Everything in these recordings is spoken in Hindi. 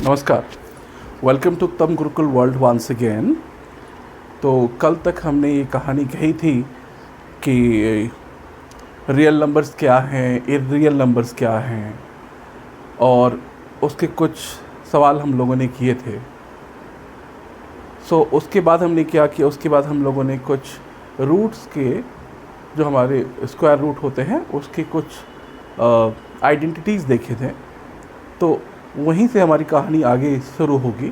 नमस्कार, वेलकम टू तम गुरुकुल वर्ल्ड वंस अगेन। तो कल तक हमने ये कहानी कही थी कि रियल नंबर्स क्या हैं, इर्रियल नंबर्स क्या हैं, और उसके कुछ सवाल हम लोगों ने किए थे। उसके बाद हमने क्या किया, उसके बाद हम लोगों ने कुछ रूट्स के, जो हमारे स्क्वायर रूट होते हैं, उसके कुछ आइडेंटिटीज़ देखे थे। तो वहीं से हमारी कहानी आगे शुरू होगी।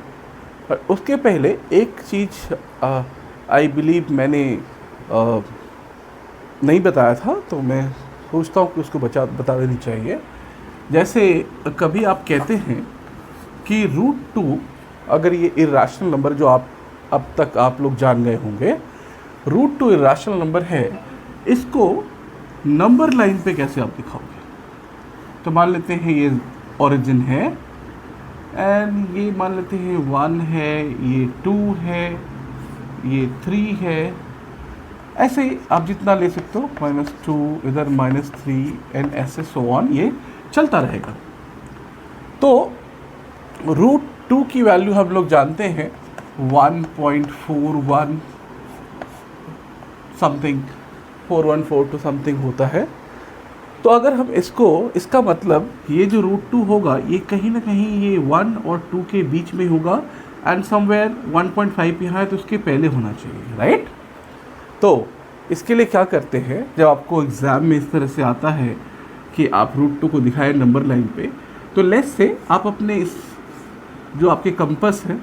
पर उसके पहले एक चीज़ आई बिलीव मैंने नहीं बताया था, तो मैं सोचता हूँ कि उसको बता देनी चाहिए। जैसे कभी आप कहते हैं कि √2, अगर ये इर्रेशनल नंबर जो आप अब तक आप लोग जान गए होंगे, √2 इर्रेशनल नंबर है, इसको नंबर लाइन पे कैसे आप दिखाओगे? तो मान लेते हैं ये ओरिजिन है, एंड ये मान लेते हैं 1 है, ये 2 है, ये 3 है। ऐसे आप जितना ले सकते हो, -2 इधर -3 एंड ऐसे सो ऑन, ये चलता रहेगा। तो √2 की वैल्यू हम लोग जानते हैं 1.41 समथिंग, 4142 समथिंग होता है। तो अगर हम इसका मतलब ये जो √2 होगा, ये कहीं ना कहीं ये 1 और 2 के बीच में होगा, एंड समवेयर 1.5 यहाँ है, तो उसके पहले होना चाहिए, राइट? तो इसके लिए क्या करते हैं, जब आपको एग्ज़ाम में इस तरह से आता है कि आप √2 को दिखाएं नंबर लाइन पे, तो लेस से आप अपने इस जो आपके कंपस है,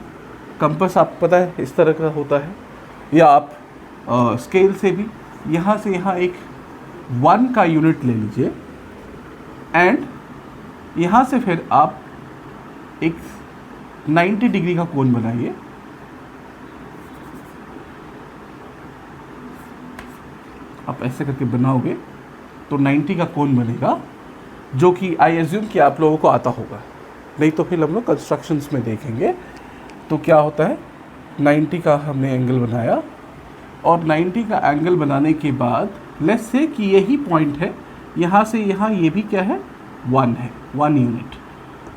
कंपस आपको पता है इस तरह का होता है, या आप स्केल से भी यहाँ से यहाँ एक 1 का यूनिट ले लीजिए, एंड यहाँ से फिर आप एक 90 डिग्री का कोण बनाइए। आप ऐसे करके बनाओगे तो 90 का कोण बनेगा, जो कि आई एज्यूम कि आप लोगों को आता होगा, नहीं तो फिर हम लोग कंस्ट्रक्शंस में देखेंगे। तो क्या होता है, 90 का हमने एंगल बनाया, और 90 का एंगल बनाने के बाद लेट्स से कि यही पॉइंट है, यहाँ से यहाँ ये भी क्या है, 1 है, 1 यूनिट,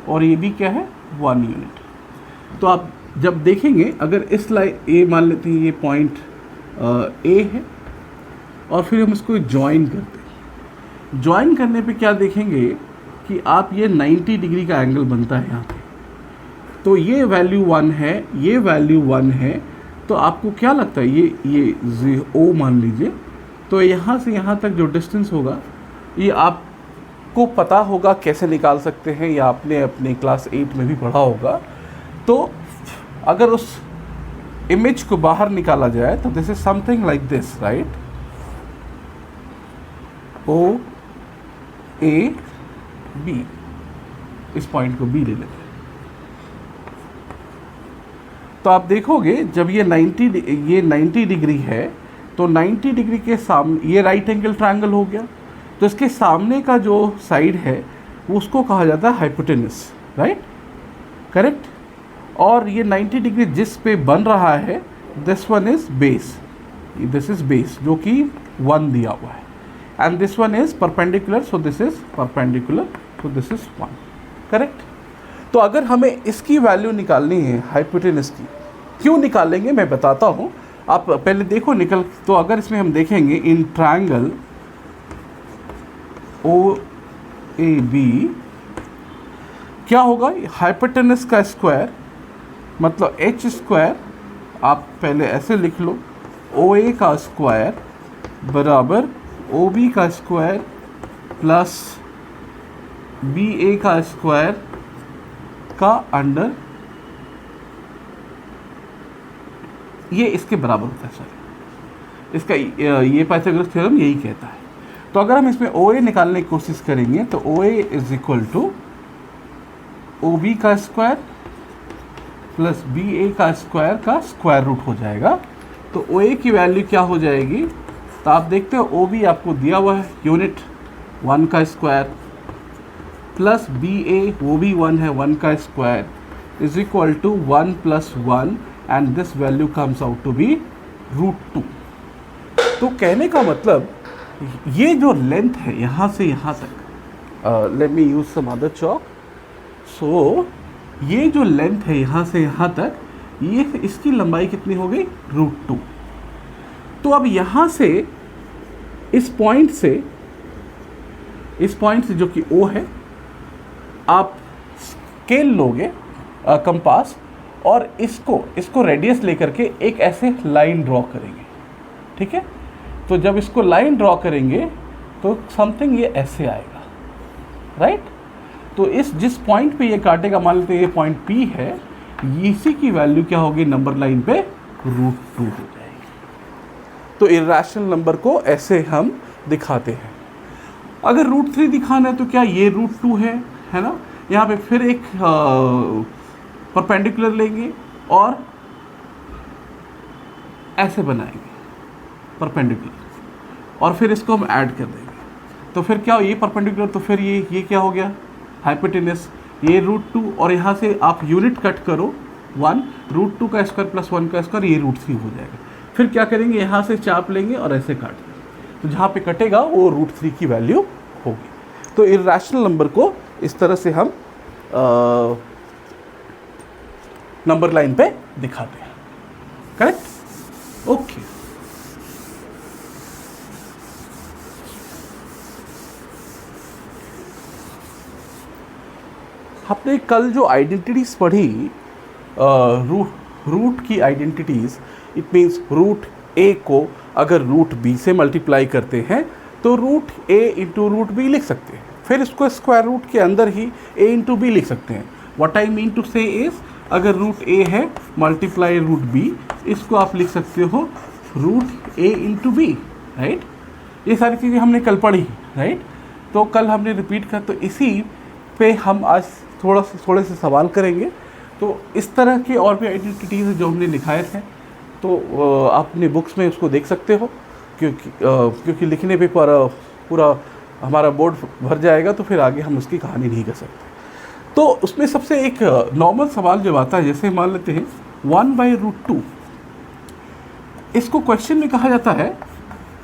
और ये भी क्या है, 1 यूनिट। तो आप जब देखेंगे, अगर इस लाइन ए मान लेते हैं, ये पॉइंट ए है, और फिर हम इसको ज्वाइन करते हैं। ज्वाइन करने पे क्या देखेंगे कि आप ये 90 डिग्री का एंगल बनता है यहाँ पे। तो ये वैल्यू 1 है, ये वैल्यू 1 है, तो आपको क्या लगता है, ये O मान लीजिए, तो यहाँ से यहाँ तक जो डिस्टेंस होगा, ये आपको पता होगा कैसे निकाल सकते हैं, या आपने अपने क्लास 8 में भी पढ़ा होगा। तो अगर उस इमेज को बाहर निकाला जाए तो this is something like this, right? OAB, इस पॉइंट को B ले लेते हैं। तो आप देखोगे जब ये 90 डिग्री है, तो 90 डिग्री के सामने ये राइट एंगल ट्रायंगल हो गया, तो इसके सामने का जो साइड है वो उसको कहा जाता है हाइपोटेनस, राइट? करेक्ट। और ये 90 डिग्री जिस पे बन रहा है, this one is base, this is base, जो कि 1 दिया हुआ है, and this one is perpendicular, so this is perpendicular, so this is 1, correct. तो अगर हमें इसकी वैल्यू निकालनी है हाइपोटेनस की, क्यों निकालेंगे मैं बताता हूँ, आप पहले देखो निकल। तो अगर इसमें हम देखेंगे इन ट्रायंगल OAB, क्या होगा, हाइपोटेनस का स्क्वायर मतलब h², आप पहले ऐसे लिख लो, OA का स्क्वायर बराबर OB का स्क्वायर प्लस BA का स्क्वायर का अंडर, ये इसके बराबर होता है। सॉरी, इसका ये पाइथागोरस थ्योरम यही कहता है। तो अगर हम इसमें OA निकालने की कोशिश करेंगे, तो OA is equal to OB का स्क्वायर प्लस BA का स्क्वायर रूट हो जाएगा। तो OA की वैल्यू क्या हो जाएगी, तो आप देखते हो OB आपको दिया हुआ है यूनिट 1 का स्क्वायर, प्लस BA वो भी 1 है, 1 का square, is equal to 1 + 1, and this value comes out to be √2। तो कहने का मतलब ये जो लेंथ है यहाँ से यहाँ तक, let me use some other chalk, so ये जो लेंथ है यहाँ से यहाँ तक, ये इसकी लंबाई कितनी हो गई, √2। तो अब यहाँ से इस पॉइंट से जो कि O है, आप स्केल लोगे कंपास और इसको रेडियस लेकर के एक ऐसे लाइन ड्रॉ करेंगे, ठीक है। तो जब इसको लाइन ड्रॉ करेंगे तो समथिंग ये ऐसे आएगा, राइट। तो जिस पॉइंट पे ये काटेगा, मान लेते हैं ये पॉइंट P है, इसी की वैल्यू क्या होगी नंबर लाइन पे, √2 हो जाएगी। तो इर्रेशनल नंबर को ऐसे हम दिखाते हैं। अगर √3 दिखाना है तो क्या ये √2 है ना। यहाँ पे फिर एक परपेंडिकुलर लेंगे और ऐसे बनाएंगे परपेंडिकुलर, और फिर इसको हम ऐड कर देंगे। तो फिर क्या, ये परपेंडिकुलर, तो फिर ये क्या हो गया, हाइपोटेनस, ये √2, और यहाँ से आप यूनिट कट करो 1, √2 का स्क्वायर प्लस 1 का स्क्वायर, ये √3 हो जाएगा। फिर क्या करेंगे, यहाँ से चाप लेंगे और ऐसे काट देंगे, तो जहाँ पे कटेगा वो √3 की वैल्यू होगी। तो इर्रेशनल नंबर को इस तरह से हम नंबर लाइन पे दिखाते हैं, करेक्ट, ओके। आपने कल जो आइडेंटिटीज पढ़ी, रूट की आइडेंटिटीज, इट मीन्स √a को अगर √b से मल्टीप्लाई करते हैं तो √a इंटू √b लिख सकते हैं, फिर इसको स्क्वायर रूट के अंदर ही a इंटू b लिख सकते हैं। व्हाट आई मीन टू से इज, अगर √a है मल्टीप्लाई √b, इसको आप लिख सकते हो √a इंटू b, राइट। ये सारी चीज़ें हमने कल पढ़ी, राइट। तो कल हमने रिपीट कर, तो इसी पे हम आज थोड़े से सवाल करेंगे। तो इस तरह के और भी आइडेंटिटीज़ जो हमने लिखाए थे, तो आप अपने बुक्स में उसको देख सकते हो, क्योंकि लिखने पे पूरा हमारा बोर्ड भर जाएगा, तो फिर आगे हम उसकी कहानी नहीं कर सकते। तो उसमें सबसे एक नॉर्मल सवाल जब आता है, जैसे मान लेते हैं 1/√2, इसको क्वेश्चन में कहा जाता है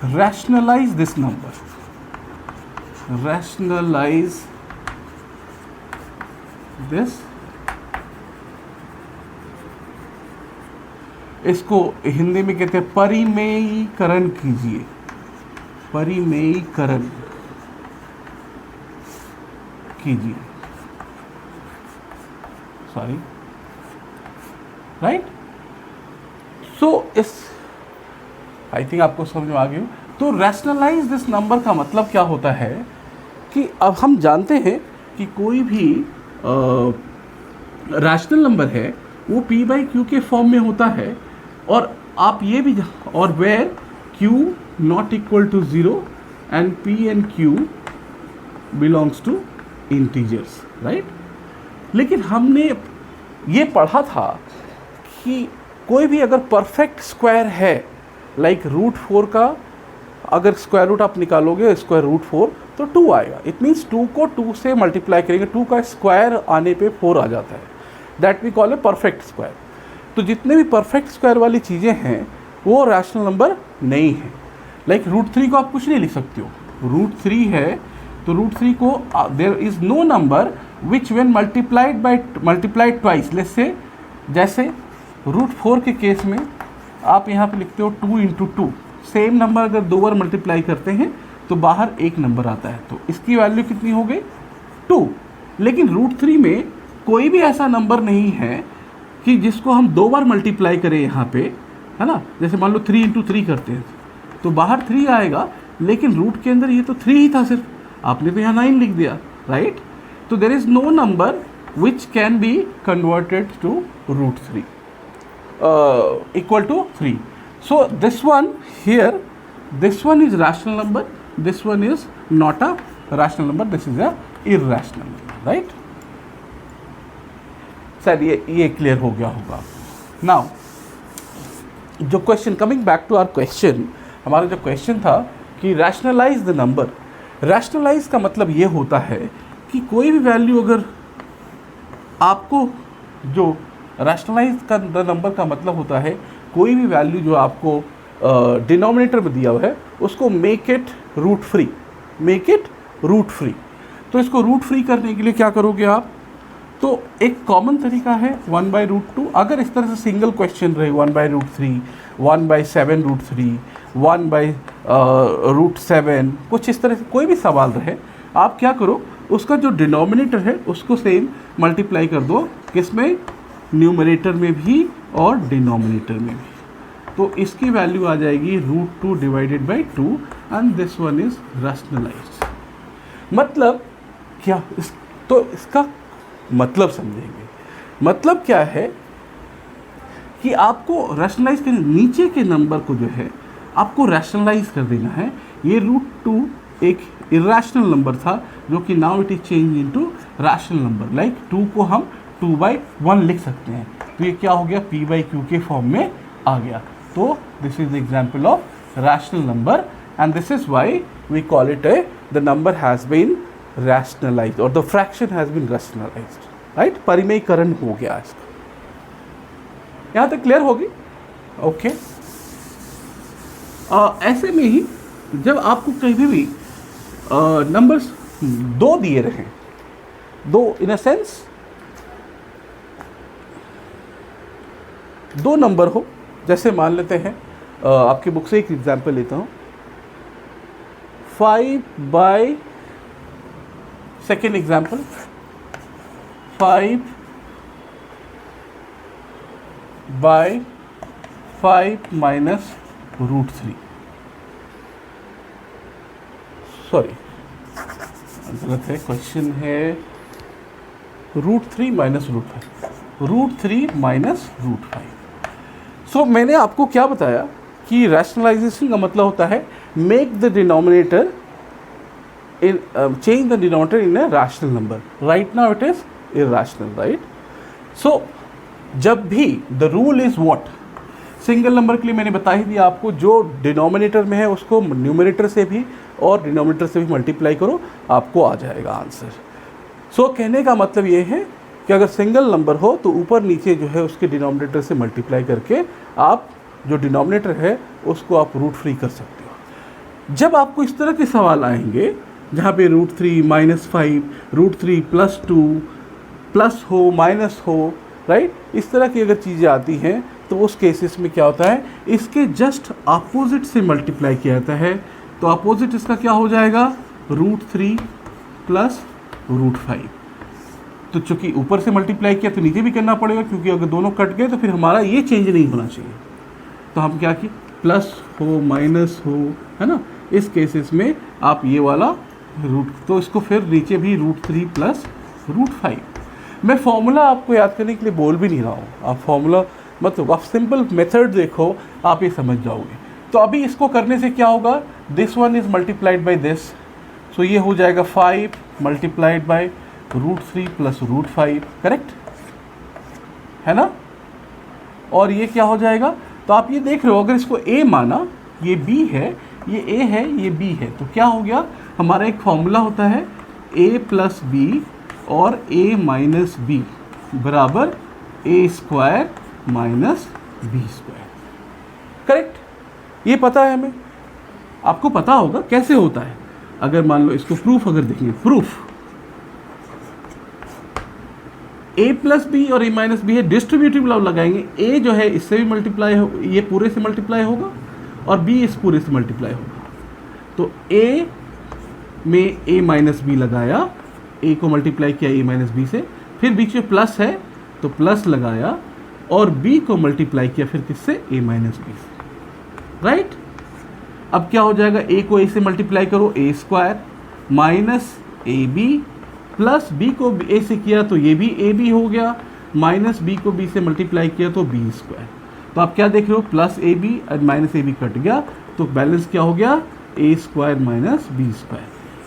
rationalise this number, rationalise this, इसको हिंदी में कहते हैं परिमेयीकरण कीजिए, परिमेयीकरण कीजिए, सॉरी, राइट। सो इस आई थिंक आपको समझ में आ गई। तो रैशनलाइज दिस नंबर का मतलब क्या होता है कि अब हम जानते हैं कि कोई भी रैशनल नंबर है वो p/q के फॉर्म में होता है, और आप ये भी, और where q not equal to 0 and p and q belongs to integers, right. लेकिन हमने ये पढ़ा था कि कोई भी अगर परफेक्ट स्क्वायर है, लाइक √4 का अगर स्क्वायर रूट आप निकालोगे स्क्वायर √4 तो 2 आएगा। इट मीन्स 2 को 2 से मल्टीप्लाई करेंगे, 2 का स्क्वायर आने पे 4 आ जाता है, that we call a perfect square. तो जितने भी परफेक्ट स्क्वायर वाली चीज़ें हैं वो रैशनल नंबर नहीं है। लाइक √3 को आप कुछ नहीं लिख सकते हो, √3 है तो √3 को there is no number which when multiplied twice, let's say जैसे √4 के केस में आप यहाँ पे लिखते हो 2 × 2, सेम नंबर अगर 2 बार मल्टीप्लाई करते हैं तो बाहर एक नंबर आता है, तो इसकी वैल्यू कितनी हो गई 2। लेकिन √3 में कोई भी ऐसा नंबर नहीं है कि जिसको हम 2 बार मल्टीप्लाई करें यहाँ पे, है ना। जैसे मान लो 3 × 3 करते हैं तो बाहर 3 आएगा, लेकिन रूट के अंदर ये तो 3 ही था सिर्फ, आपने तो यहाँ 9 लिख दिया, राइट। तो there is no number which can be converted to √3 equal to 3. So this one here, this one is rational number, this one is not a rational number, this is a irrational number, right? Sir ये क्लियर हो गया होगा। नाउ जो question, coming back to our question, हमारा जो क्वेश्चन था कि रैशनलाइज द नंबर। रैशनलाइज का मतलब ये होता है कि कोई भी वैल्यू अगर आपको, जो रैशनलाइज का नंबर का मतलब होता है कोई भी वैल्यू जो आपको डिनोमिनेटर में दिया हुआ है उसको make it root free, make it root free. तो इसको रूट फ्री करने के लिए क्या करोगे आप, तो एक कॉमन तरीका है 1/√2। अगर इस तरह से सिंगल क्वेश्चन रहे 1/√3, 1/7√3, 1/√7, कुछ इस तरह से कोई भी सवाल रहे, आप क्या करो, उसका जो डिनोमिनेटर है उसको सेम मल्टीप्लाई कर दो, किसमें, न्यूमरेटर में भी और डिनोमिनेटर में भी। तो इसकी वैल्यू आ जाएगी √2 divided by 2 and this one is rationalised. मतलब क्या, तो इसका मतलब समझेंगे। मतलब क्या है कि आपको रैशनलाइज कर, नीचे के नंबर को जो है आपको रैशनलाइज कर देना है। ये √2 एक इरेशनल नंबर था जो कि now it is change into rational number. Like 2 को हम 2/1 लिख सकते हैं, तो ये क्या हो गया, p/q के फॉर्म में आ गया। तो this is the example of rational number and this is why we call it the number has been rationalized or the fraction has been rationalized, right? परिमेयकरण हो गया इसका। यहाँ तक क्लियर होगी? ओके। ऐसे में ही जब आपको कहीं भी नंबर्स दो दिए रहे, दो इन अ सेंस दो नंबर हो, जैसे मान लेते हैं आपकी बुक से एक एग्जांपल लेता हूँ, 5/, सेकेंड एग्जाम्पल 5/5 माइनस √3, सॉरी गलत है, क्वेश्चन है √3 माइनस √5, √3 माइनस √5। सो मैंने आपको क्या बताया कि रैशनलाइजेशन का मतलब होता है make the denominator in change the denominator in a rational number. Right now it is irrational, right? So जब भी the rule is what, single number के लिए मैंने बता ही दिया आपको, जो डिनोमिनेटर में है उसको न्यूमरेटर से भी और डिनोमिनेटर से भी मल्टीप्लाई करो, आपको आ जाएगा आंसर। सो कहने का मतलब ये है कि अगर सिंगल नंबर हो तो ऊपर नीचे जो है उसके डिनोमिनेटर से मल्टीप्लाई करके आप जो डिनोमिनेटर है उसको आप रूट फ्री कर सकते हो। जब आपको इस तरह के सवाल आएंगे जहाँ पे √3 -5, √3 +2 प्लस हो माइनस हो, राइट, इस तरह की अगर चीज़ें आती हैं तो उस केसेस में क्या होता है, इसके जस्ट अपोजिट से मल्टीप्लाई किया जाता है। तो अपोजिट इसका क्या हो जाएगा, √3 + √5। तो चूँकि ऊपर से मल्टीप्लाई किया तो नीचे भी करना पड़ेगा, क्योंकि अगर दोनों कट गए तो फिर हमारा ये चेंज नहीं होना चाहिए। तो हम क्या किए, प्लस हो माइनस हो, है ना, इस केसेस में आप ये वाला रूट, तो इसको फिर नीचे भी √3 + √5। मैं फॉर्मूला आपको याद करने के लिए बोल भी नहीं रहा हूँ, आप फॉर्मूला मतलब आप सिंपल मेथड देखो, आप ये समझ जाओगे। तो अभी इसको करने से क्या होगा, this one is multiplied by this, so ये हो जाएगा 5 मल्टीप्लाइड बाय √3 + √5, करेक्ट है ना। और ये क्या हो जाएगा, तो आप ये देख रहे हो, अगर इसको a माना, ये b है, ये a है, ये b है, तो क्या हो गया, हमारा एक फॉर्मूला होता है a + b और a - b बराबर a² - b², करेक्ट। ये पता है हमें, आपको पता होगा कैसे होता है। अगर मान लो इसको प्रूफ अगर देखेंगे, प्रूफ a + b और a - b है, डिस्ट्रीब्यूटिव लॉ लगाएंगे, a जो है इससे भी मल्टीप्लाई हो, ये पूरे से मल्टीप्लाई होगा और b इस पूरे से मल्टीप्लाई होगा। तो a में a - b लगाया, a को मल्टीप्लाई किया a - b से, फिर बीच में प्लस है तो प्लस लगाया और b को मल्टीप्लाई किया फिर किससे, a - b से, राइट। अब क्या हो जाएगा, a को a से मल्टीप्लाई करो a² - ab प्लस b को a से किया तो ये भी ab हो गया, माइनस b को b से मल्टीप्लाई किया तो b²। तो आप क्या देख रहे हो, प्लस ab और माइनस ab कट गया, तो बैलेंस क्या हो गया, a² - b²।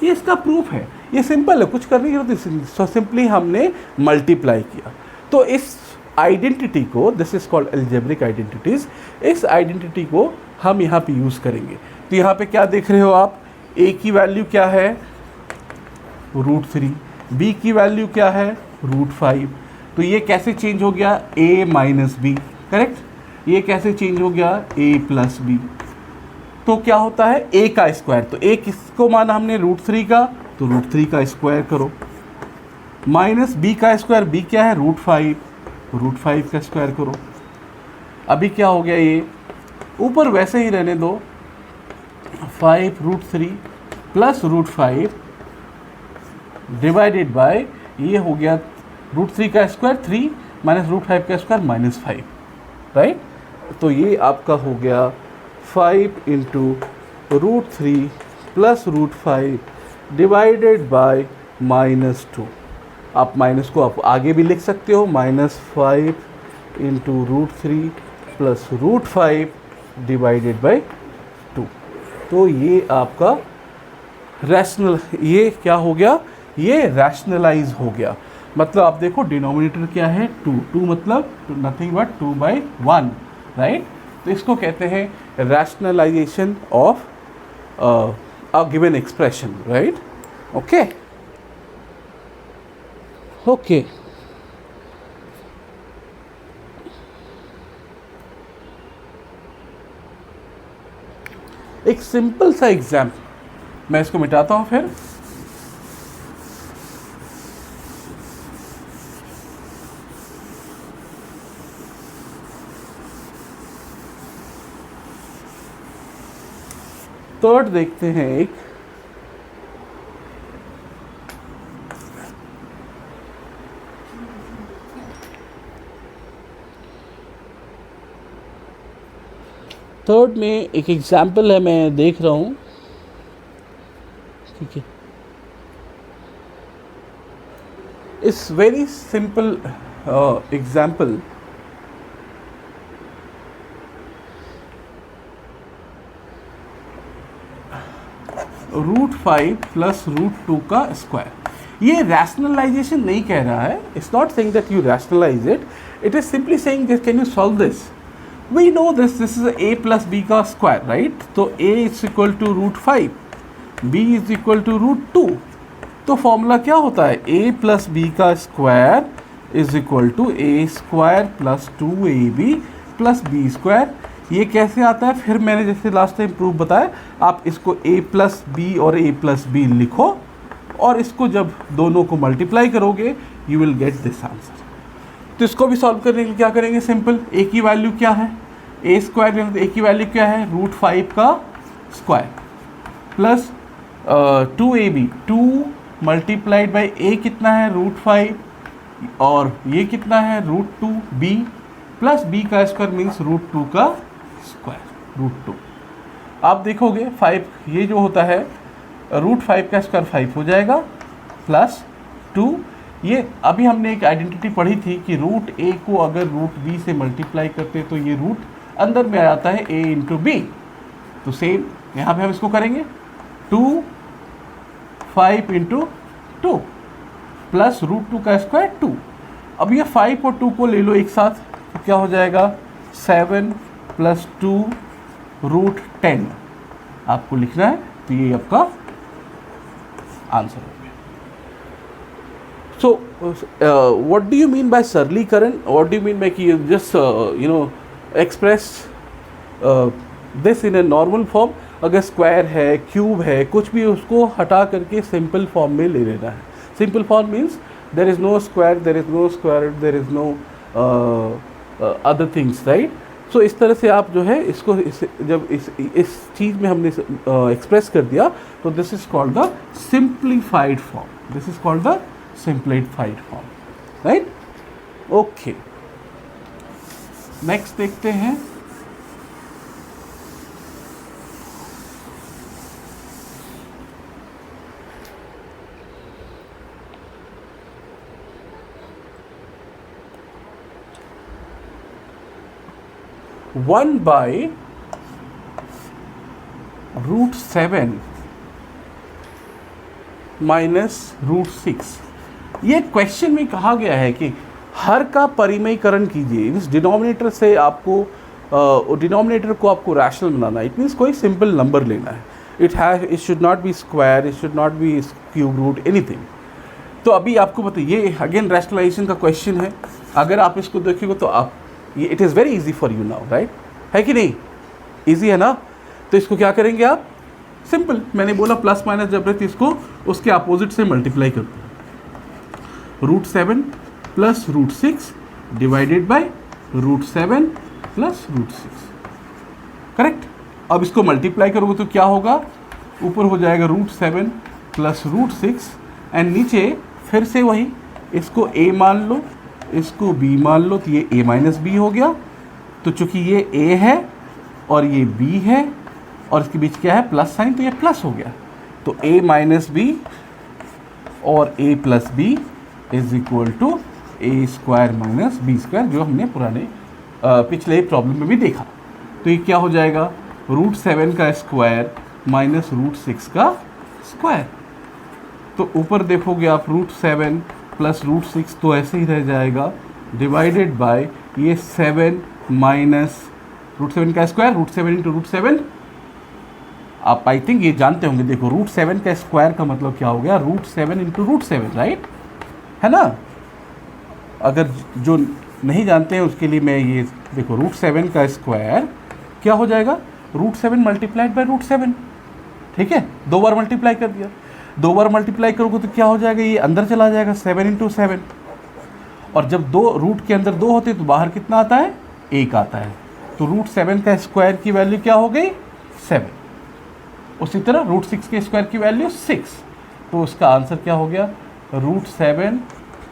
ये इसका प्रूफ है, ये सिंपल है, कुछ करने की जरूरत नहीं, सिंपली हमने मल्टीप्लाई किया। तो इस आइडेंटिटी को, this is called algebraic identities, इस आइडेंटिटी को हम यहाँ पे यूज़ करेंगे। तो यहाँ पे क्या देख रहे हो आप, a की वैल्यू क्या है, √3, b की वैल्यू क्या है, √5। तो ये कैसे चेंज हो गया, a - b, करेक्ट। ये कैसे चेंज हो गया, a + b। तो क्या होता है, a का स्क्वायर, तो a किसको माना हमने, √3 का, तो √3 का स्क्वायर करो, माइनस बी का स्क्वायर, बी क्या है √5, √5 का स्क्वायर करो। अभी क्या हो गया, ये ऊपर वैसे ही रहने दो, 5√3 प्लस √5 डिवाइडेड बाय, ये हो गया √3 का स्क्वायर 3 माइनस √5 का स्क्वायर -5, राइट। तो ये आपका हो गया 5 इंटू √3 प्लस √5 डिवाइडेड बाय -2। आप माइनस को आप आगे भी लिख सकते हो, -5 इंटू √3 प्लस √5 डिवाइडेड बाय 2। तो ये आपका रैशनल, ये क्या हो गया, ये रैशनलाइज हो गया। मतलब आप देखो डिनोमिनेटर क्या है 2 मतलब नथिंग बट 2/1, राइट। तो इसको कहते हैं rationalisation of a given expression, right. Okay okay एक सिंपल सा एग्जाम्पल, मैं इसको मिटाता हूं फिर। थर्ड देखते हैं एक, थर्ड में एक एग्जाम्पल है, मैं देख रहा हूँ, ठीक है। It's very simple example. √5 प्लस √2 का स्क्वायर। ये रैशनलाइजेशन नहीं कह रहा है, it's not saying that you rationalise it, it is simply saying that can you solve this. We know this is a plus b का स्क्वायर, राइट। तो a is equal to √5, b is equal to √2। तो फॉर्मूला क्या होता है, a प्लस b का square is equal to a square plus 2ab plus b square. ये कैसे आता है, फिर मैंने जैसे लास्ट टाइम प्रूफ बताया, आप इसको a प्लस b और a प्लस b लिखो और इसको जब दोनों को मल्टीप्लाई करोगे you will get this answer. तो इसको भी सॉल्व करने के लिए क्या करेंगे, सिंपल, a की वैल्यू क्या है, a स्क्वायर, a की वैल्यू क्या है √5 का square plus 2ab, 2 multiplied by a कितना है √5 और ये कितना है √2b प्लस b का स्क्वायर मीन्स √2 का स्क्वायर, √2। आप देखोगे 5, ये जो होता है √5 का स्क्वायर 5 हो जाएगा प्लस 2। ये अभी हमने एक आइडेंटिटी पढ़ी थी कि √a को अगर √b से मल्टीप्लाई करते तो ये रूट अंदर में आ जाता है a इंटू बी। तो सेम यहाँ पे हम इसको करेंगे 5 इंटू 2 प्लस √2 का स्क्वायर 2। अब ये 5 और 2 को ले लो एक साथ, तो क्या हो जाएगा 7 प्लस 2 √10 आपको लिखना है। तो ये आपका आंसर हो गया। So, what do you mean by सरलीकरण? What do you mean by कि just express this in a normal form? अगर स्क्वायर है, क्यूब है, कुछ भी उसको हटा करके सिंपल फॉर्म में ले लेना है। Simple form means there is no square, there is no square, there is no other things, right. So इस तरह से आप जो है इसको जब इस चीज़ में हमने एक्सप्रेस कर दिया तो this is called the simplified form, this is called the simplified form, right? Okay, next देखते हैं वन बाय √7 माइनस √6। ये क्वेश्चन में कहा गया है कि हर का परिमयीकरण कीजिए, मीन्स डिनोमिनेटर से आपको डिनोमिनेटर को आपको रैशनल बनाना है। इट मीन्स कोई सिंपल नंबर लेना है, it should not be square, it should not be cube root anything. तो अभी आपको बताइए, ये अगेन रैशनलाइजेशन का क्वेश्चन है। अगर आप इसको देखिएगा तो आप ये it is very easy for you now, right, है कि नहीं, ईजी है ना। तो इसको क्या करेंगे आप, सिंपल, मैंने बोला प्लस माइनस जब रहती इसको उसके अपोजिट से मल्टीप्लाई करते हैं। √7 प्लस √6 डिवाइडेड बाय √7 प्लस √6, करेक्ट। अब इसको मल्टीप्लाई करोगे तो क्या होगा, ऊपर हो जाएगा √7 प्लस √6 एंड नीचे फिर से वही, इसको a मान लो, इसको b मान लो, तो ये a माइनस बी हो गया। तो चूंकि ये a है और ये b है और इसके बीच क्या है, प्लस साइन, तो ये प्लस हो गया। तो a माइनस बी और a plus B is equal to a square minus B square, जो हमने पुराने पिछले प्रॉब्लम में भी देखा। तो ये क्या हो जाएगा, √7 का स्क्वायर माइनस √6 का स्क्वायर। तो ऊपर देखोगे आप √7 प्लस √6 तो ऐसे ही रह जाएगा, डिवाइडेड बाय ये 7 माइनस √7 का स्क्वायर, √7 इंटू √7। आप आई थिंक ये जानते होंगे, देखो √7 का स्क्वायर का मतलब क्या हो गया, √7 इंटू √7, राइट, है ना। अगर जो नहीं जानते हैं उसके लिए मैं ये देखो, √7 का स्क्वायर क्या हो जाएगा, √7 मल्टीप्लाइड बाय √7, ठीक है, 2 बार मल्टीप्लाई कर दिया। 2 बार मल्टीप्लाई करोगे तो क्या हो जाएगा, ये अंदर चला जाएगा 7 इंटू 7, और जब दो रूट के अंदर 2 होते हैं तो बाहर कितना आता है, 1 आता है। तो √7 का स्क्वायर की वैल्यू क्या हो गई, 7। उसी तरह √6 के स्क्वायर की वैल्यू 6। तो उसका आंसर क्या हो गया, √7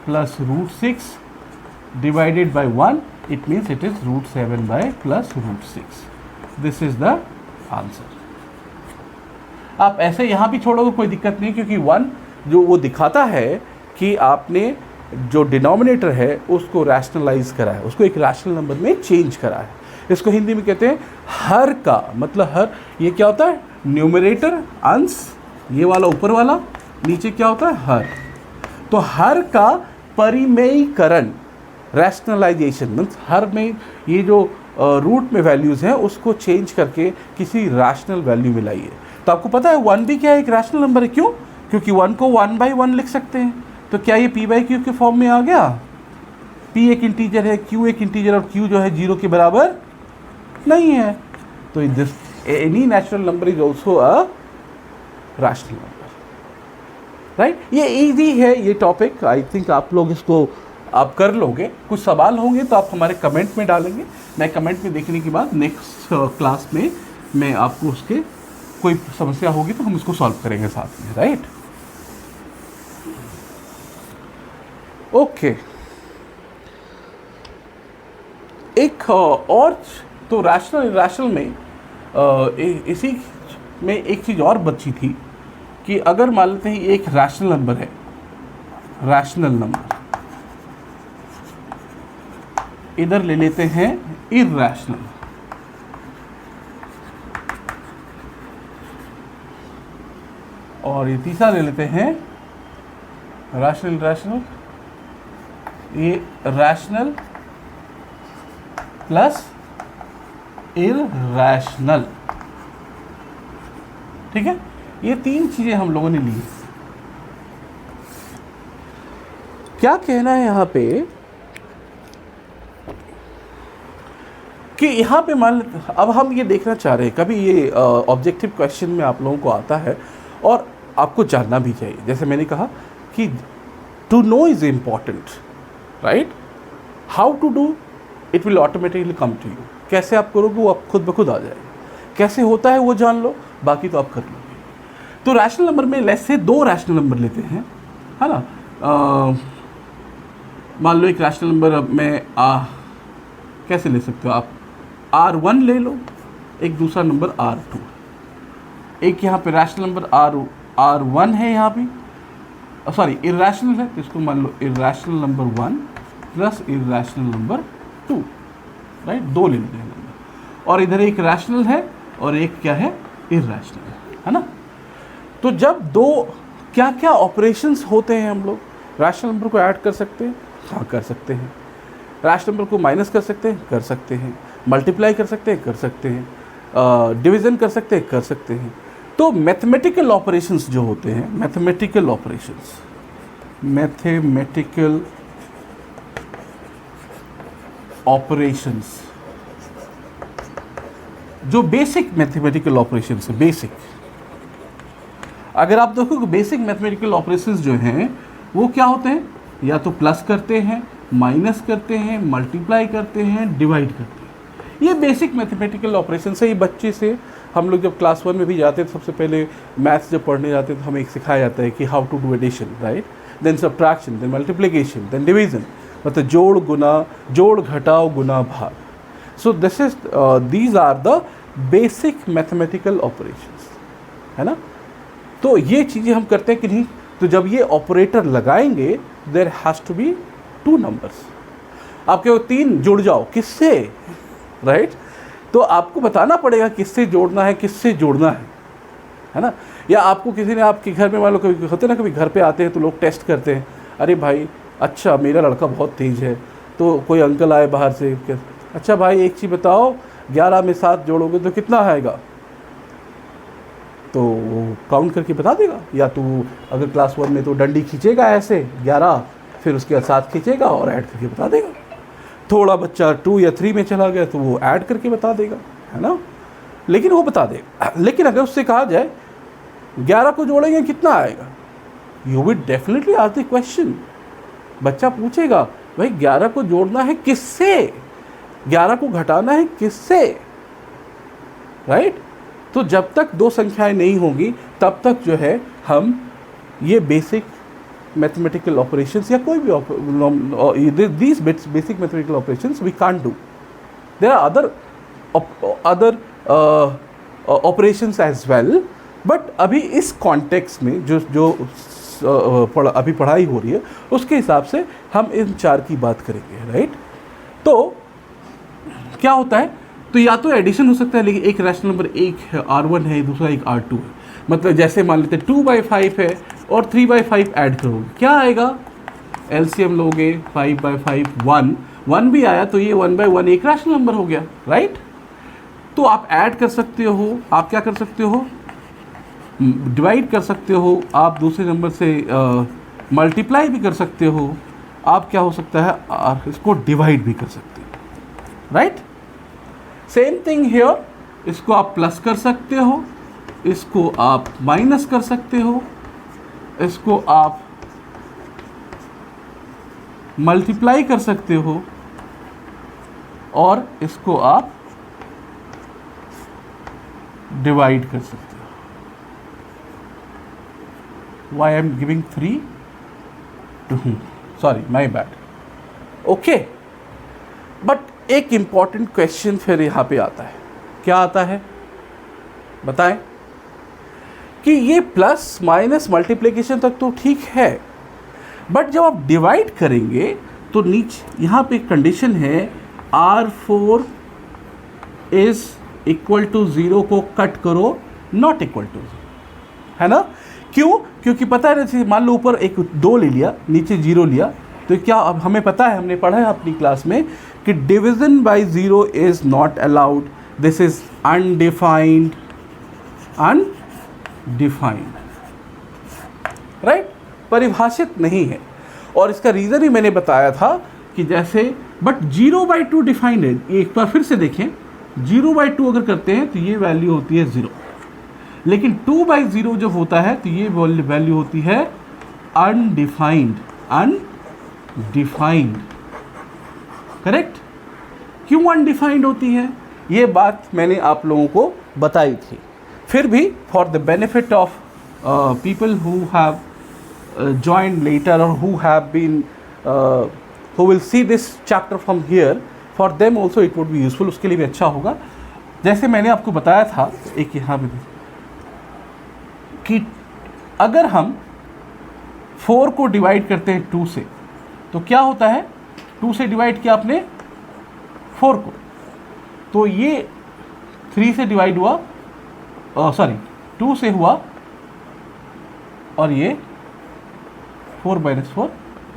प्लस √6 divided by 1, it means it is √7 by plus √6। This is the answer. आप ऐसे यहाँ भी छोड़ोगे कोई दिक्कत नहीं, क्योंकि 1 जो वो दिखाता है कि आपने जो डिनोमिनेटर है उसको रैशनलाइज करा है, उसको एक रैशनल नंबर में चेंज करा है। इसको हिंदी में कहते हैं हर का, मतलब हर, ये क्या होता है, न्यूमरेटर अंश, ये वाला ऊपर वाला, नीचे क्या होता है, हर। तो हर का परिमेयीकरण, रैशनलाइजेशन मीन्स हर में ये जो रूट में वैल्यूज़ हैं उसको चेंज करके किसी रैशनल वैल्यू में लाइए। तो आपको पता है 1 भी क्या है, एक रैशनल नंबर है। क्यों, क्योंकि 1 को 1/1 लिख सकते हैं। तो क्या ये p/q के फॉर्म में आ गया, p एक इंटीजर है, q एक इंटीजर, और q जो है 0 के बराबर नहीं है। तो this any natural number is also a rational number, right. ये इजी है ये टॉपिक, आई थिंक आप लोग इसको आप कर लोगे। कुछ सवाल होंगे तो आप हमारे कमेंट में डालेंगे, मैं कमेंट में देखने के बाद नेक्स्ट क्लास में मैं आपको उसके कोई समस्या होगी तो हम उसको सॉल्व करेंगे साथ में, राइट। ओके, एक और तो रैशनल इरैशनल में इसी में एक चीज़ और बची थी कि अगर मान लेते हैं एक रैशनल नंबर है, रैशनल नंबर, इधर ले लेते हैं इरैशनल, और ये तीसरा ले लेते हैं रैशनल इरैशनल, ये रैशनल प्लस इरैशनल, ठीक है। ये 3 चीज़ें हम लोगों ने ली। क्या कहना है यहाँ पे कि यहाँ पे मान, अब हम ये देखना चाह रहे हैं, कभी ये ऑब्जेक्टिव क्वेश्चन में आप लोगों को आता है और आपको जानना भी चाहिए। जैसे मैंने कहा कि to know is important, right, how to do it will automatically come to you. कैसे आप करोगे वो आप खुद ब खुद आ जाएगा, कैसे होता है वो जान लो, बाकी तो आप कर लोगे। तो रैशनल नंबर में लेट्स से 2 रैशनल नंबर लेते हैं, है ना। मान लो एक रैशनल नंबर में कैसे ले सकते हो आप, R1 ले लो, एक दूसरा नंबर R2, एक यहाँ पे रैशनल नंबर R1 है, यहाँ पे सॉरी इरैशनल है, तो इसको मान लो irrational number 1 plus irrational number 2, right, 2 ले लेते हैं नंबर, और इधर एक रैशनल है और एक क्या है, इरैशनल है ना। तो जब 2 क्या क्या ऑपरेशंस होते हैं, हम लोग रैशनल नंबर को ऐड कर सकते हैं, हाँ कर सकते हैं, रैशनल नंबर को माइनस कर सकते हैं, कर सकते हैं, मल्टीप्लाई कर सकते हैं, कर सकते हैं, डिवीज़न कर सकते हैं, कर सकते हैं। तो मैथमेटिकल ऑपरेशंस जो होते हैं, मैथमेटिकल ऑपरेशंस, मैथमेटिकल ऑपरेशंस जो बेसिक मैथमेटिकल ऑपरेशंस है, बेसिक, अगर आप देखो बेसिक मैथमेटिकल ऑपरेशंस जो हैं वो क्या होते हैं, या तो प्लस करते हैं, माइनस करते हैं, मल्टीप्लाई करते हैं, डिवाइड करते हैं। ये बेसिक मैथमेटिकल ऑपरेशन है। ये बच्चे से हम लोग जब क्लास 1 में भी जाते थे, सबसे पहले मैथ्स जब पढ़ने जाते हैं तो हमें एक सिखाया जाता है कि how to do addition, right, then subtraction, then multiplication, then division, मतलब जोड़ गुना, जोड़ घटाओ गुना भाग। So this is these are the basic mathematical operations, है ना। तो ये चीज़ें हम करते हैं कि नहीं। तो जब ये ऑपरेटर लगाएंगे there has to be 2 numbers. आपके वो 3 जुड़ जाओ, किससे, राइट। तो आपको बताना पड़ेगा किससे जोड़ना है, किससे जोड़ना है ना। या आपको किसी ने आपके घर में, मान लो कभी होते ना, कभी घर पे आते हैं तो लोग टेस्ट करते हैं, अरे भाई अच्छा मेरा लड़का बहुत तेज़ है, तो कोई अंकल आए बाहर से, अच्छा भाई एक चीज़ बताओ, 11 में 7 जोड़ोगे तो कितना आएगा, तो वो काउंट करके बता देगा। या तो अगर क्लास 1 में तो डंडी खींचेगा ऐसे 11, फिर उसके बाद 7 खींचेगा और ऐड करके बता देगा। थोड़ा बच्चा 2 या 3 में चला गया तो वो ऐड करके बता देगा, है ना, लेकिन वो बता देगा। लेकिन अगर उससे कहा जाए 11 को जोड़ेंगे कितना आएगा, you will definitely ask the question. बच्चा पूछेगा भाई 11 को जोड़ना है किससे, 11 को घटाना है किससे, राइट। तो जब तक 2 संख्याएं नहीं होंगी तब तक जो है हम ये बेसिक मैथमेटिकल ऑपरेशंस या कोई भी these basic mathematical operations we can't do. There are other operations as well, but अभी इस कॉन्टेक्स्ट में जो अभी पढ़ाई हो रही है उसके हिसाब से हम इन 4 की बात करेंगे, राइट। तो क्या होता है, तो या तो एडिशन हो सकता है, लेकिन एक रैशनल नंबर एक है R1 है, दूसरा एक R2 है। मतलब जैसे मान लेते 2/5 है और 3/5 ऐड करोगे क्या आएगा, एलसीएम लोगे 5/5 1 भी आया, तो ये 1/1 एक रैशनल नंबर हो गया, राइट। तो आप ऐड कर सकते हो, आप क्या कर सकते हो, डिवाइड कर सकते हो, आप दूसरे नंबर से मल्टीप्लाई भी कर सकते हो, आप क्या हो सकता है इसको डिवाइड भी कर सकते हो, राइट। सेम थिंग हियर, इसको आप प्लस कर सकते हो, इसको आप माइनस कर सकते हो, इसको आप मल्टीप्लाई कर सकते हो और इसको आप डिवाइड कर सकते हो। Why I am giving 3 to whom? Sorry, my bad. Okay, but एक इम्पॉर्टेंट क्वेश्चन फिर यहाँ पे आता है। क्या आता है बताएं, कि ये प्लस माइनस मल्टीप्लिकेशन तक तो ठीक है, बट जब आप डिवाइड करेंगे तो नीचे यहाँ पे कंडीशन है R4 इज इक्वल टू 0 को कट करो, नॉट इक्वल टू 0, है ना। क्यों, क्योंकि पता है ना, मान लो ऊपर एक 2 ले लिया, नीचे 0 लिया, तो क्या अब हमें पता है, हमने पढ़ा है अपनी क्लास में कि division bye 0 is not allowed, this is undefined, right, परिभाषित नहीं है। और इसका रीज़न ही मैंने बताया था कि जैसे, बट 0/2 डिफाइंड है। एक बार फिर से देखें, 0/2 अगर करते हैं तो ये वैल्यू होती है 0, लेकिन 2/0 जब होता है तो ये वैल्यू होती है अनडिफाइंड, करेक्ट। क्यों अनडिफाइंड होती है, ये बात मैंने आप लोगों को बताई थी। फिर भी for the benefit of people who have joined later or who have been who will see this chapter from here, for them also it would be useful, उसके लिए भी अच्छा होगा। जैसे मैंने आपको बताया था एक यहाँ पे कि अगर हम 4 को डिवाइड करते हैं 2 से, तो क्या होता है, 2 से डिवाइड किया आपने 4 को, तो ये 3 से डिवाइड हुआ, सॉरी 2 से हुआ, और ये 4/4,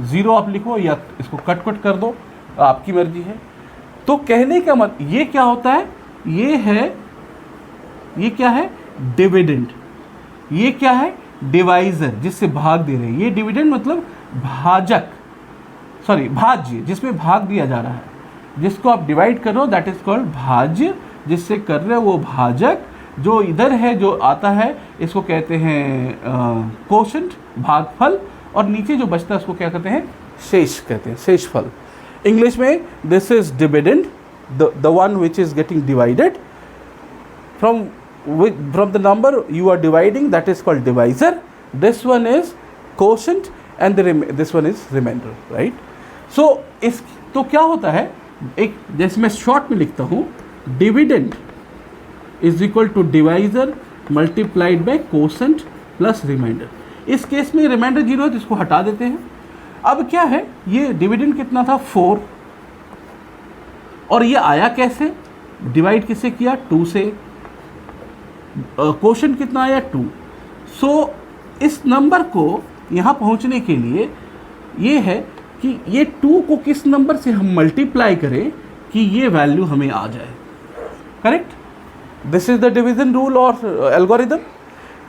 0 आप लिखो या इसको कट कर दो, आपकी मर्जी है। तो कहने का मतलब ये क्या होता है, ये क्या है डिविडेंड, ये क्या है डिवाइजर, जिससे भाग दे रहे हैं। ये डिविडेंड मतलब भाजक, सॉरी भाज्य, जिसमें भाग दिया जा रहा है, जिसको आप डिवाइड कर रहे हो दैट इज कॉल्ड भाज्य, जिससे कर रहे हो वो भाजक। जो इधर है जो आता है इसको कहते हैं कोशेंट, भागफल, और नीचे जो बचता है उसको क्या कहते हैं शेष कहते हैं, शेषफल। इंग्लिश में this is dividend, the one which is getting divided from the number you are dividing, that is called divisor. This one is quotient and this one is remainder, right? So तो क्या होता है, एक जैसे मैं शॉर्ट में लिखता हूँ, dividend is equal to divisor multiplied by quotient plus remainder. इस केस में रिमाइंडर 0 है तो इसको हटा देते हैं। अब क्या है, ये डिविडेंड कितना था 4, और ये आया कैसे, डिवाइड किससे किया 2 से, क्वोशंट कितना आया 2। सो इस नंबर को यहाँ पहुँचने के लिए ये है कि ये 2 को किस नंबर से हम मल्टीप्लाई करें कि ये वैल्यू हमें आ जाए, correct. This is the division rule और एल्गोरिदम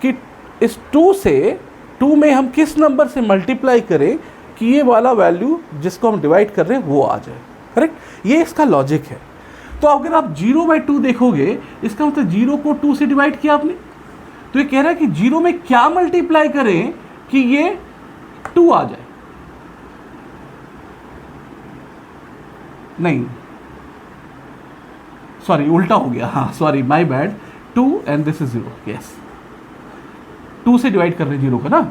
कि इस 2 में हम किस नंबर से मल्टीप्लाई करें कि ये वाला वैल्यू जिसको हम डिवाइड कर रहे हैं वो आ जाए, करेक्ट। ये इसका लॉजिक है। तो अगर आप 0/2 देखोगे, इसका मतलब 0 को 2 से डिवाइड किया आपने, तो ये कह रहा है कि 0 में क्या मल्टीप्लाई करें कि ये 2 आ जाए। नहीं, सॉरी उल्टा हो गया, हाँ sorry my bad, 2 and this is 0, yes 2 से डिवाइड कर रहे हैं 0 को ना,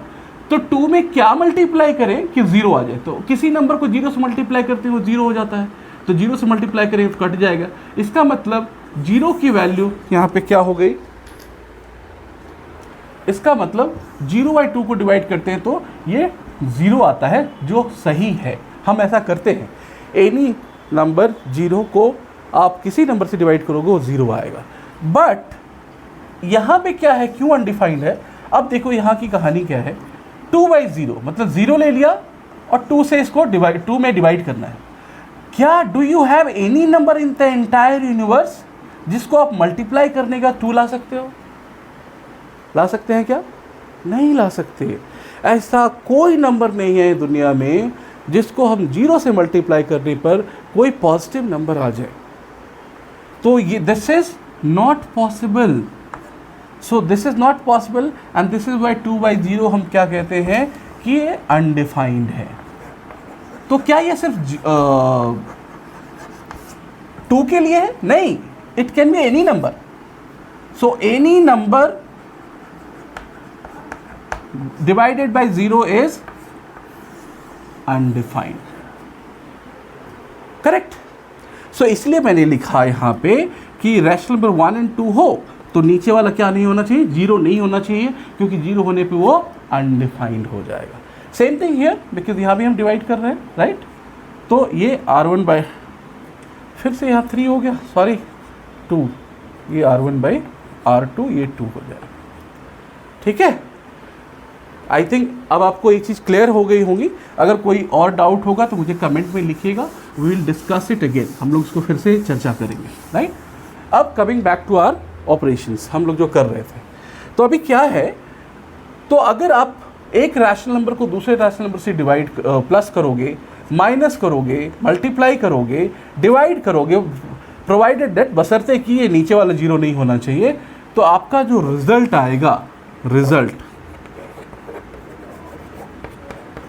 तो 2 में क्या मल्टीप्लाई करें कि 0 आ जाए। तो किसी नंबर को 0 से मल्टीप्लाई करते हैं वो 0 हो जाता है, तो 0 से मल्टीप्लाई करें तो कट जाएगा। इसका मतलब 0 की वैल्यू यहाँ पे क्या हो गई, इसका मतलब 0/2 को डिवाइड करते हैं तो ये 0 आता है, जो सही है। हम ऐसा करते हैं, एनी नंबर 0 को आप किसी नंबर से डिवाइड करोगे वो 0 आएगा। बट यहाँ पे क्या है, क्यों अनडिफाइंड है। अब देखो यहाँ की कहानी क्या है, 2/0 मतलब 0 ले लिया और 2 से इसको 2 में डिवाइड करना है। क्या do you have any number in the entire universe जिसको आप मल्टीप्लाई करने का 2 ला सकते हो? ला सकते हैं क्या? नहीं ला सकते। ऐसा कोई नंबर नहीं है दुनिया में जिसको हम 0 से मल्टीप्लाई करने पर कोई पॉजिटिव नंबर आ जाए। तो ये this is not possible. So this is not possible and this is why 2/0 हम क्या कहते हैं कि ये अनडिफाइंड है। तो क्या ये सिर्फ 2 के लिए है? नहीं, it can be any number. So any number divided by 0 is undefined, correct। so इसलिए मैंने लिखा यहाँ पे कि रैशनल नंबर 1 और 2 हो तो नीचे वाला क्या नहीं होना चाहिए, 0 नहीं होना चाहिए, क्योंकि 0 होने पे वो अनडिफाइंड हो जाएगा। सेम थिंग हियर, बिकॉज यहाँ भी हम डिवाइड कर रहे हैं, राइट। तो ये R1 बाय, फिर से यहाँ 3 हो गया, सॉरी 2, ये R1 बाई R2, ये 2 हो जाएगा, ठीक है। आई थिंक अब आपको एक चीज़ क्लियर हो गई होगी। अगर कोई और डाउट होगा तो मुझे कमेंट में लिखिएगा, we will discuss it again, हम लोग इसको फिर से चर्चा करेंगे, राइट। अब coming back to our operations, हम लोग जो कर रहे थे, तो अभी क्या है, तो अगर आप एक रैशनल नंबर को दूसरे रैशनल नंबर से डिवाइड प्लस करोगे, माइनस करोगे, मल्टीप्लाई करोगे, डिवाइड करोगे, प्रोवाइडेड दैट बशर्ते कि ये नीचे वाला 0 नहीं होना चाहिए, तो आपका जो रिजल्ट आएगा, result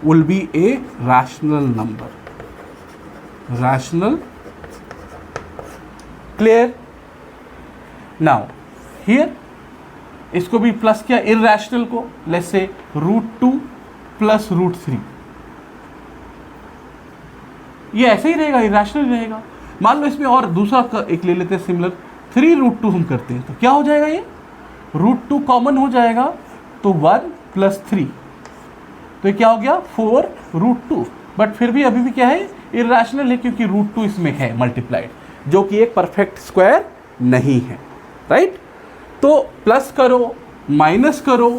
will be a rational number, rational, clear। now here इसको भी प्लस किया, irrational को let's say √2 plus √3, ये ऐसे ही रहेगा, irrational रहेगा। मान लो इसमें और दूसरा एक ले लेते हैं सिमिलर, 3√2 हम करते हैं तो क्या हो जाएगा, ये √2 कॉमन हो जाएगा तो 1 + 3, तो क्या हो गया 4√2। बट फिर भी अभी भी क्या है, इरेशनल है, क्योंकि √2 इसमें है मल्टीप्लाइड, जो कि एक परफेक्ट स्क्वायर नहीं है, राइट। तो प्लस करो, माइनस करो